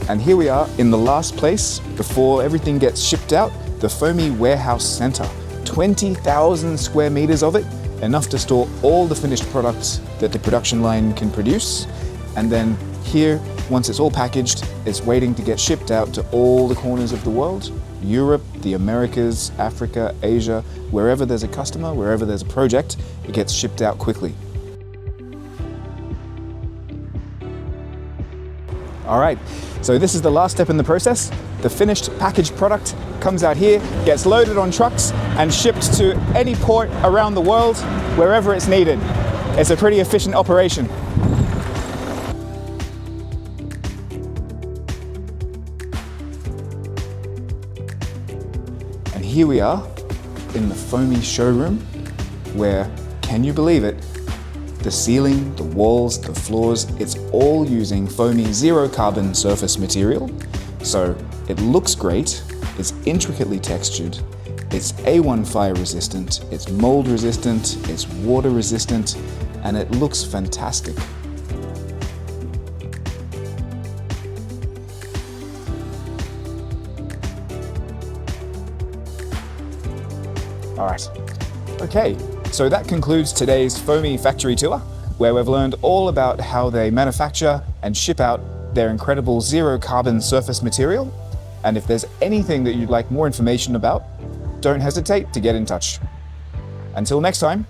And here we are in the last place before everything gets shipped out, the PHOMI warehouse center. 20,000 square meters of it, enough to store all the finished products that the production line can produce. And then here, once it's all packaged, it's waiting to get shipped out to all the corners of the world. Europe, the Americas, Africa, Asia, wherever there's a customer, wherever there's a project, it gets shipped out quickly. All right, so this is the last step in the process. The finished packaged product comes out here, gets loaded on trucks and shipped to any port around the world, wherever it's needed. It's a pretty efficient operation. And here we are in the PHOMI showroom where, can you believe it, the ceiling, the walls, the floors, it's all using PHOMI zero carbon surface material. So it looks great, it's intricately textured, it's A1 fire resistant, it's mold resistant, it's water resistant, and it looks fantastic. All right, okay, so that concludes today's PHOMI factory tour, where we've learned all about how they manufacture and ship out their incredible zero carbon surface material. And if there's anything that you'd like more information about, don't hesitate to get in touch. Until next time.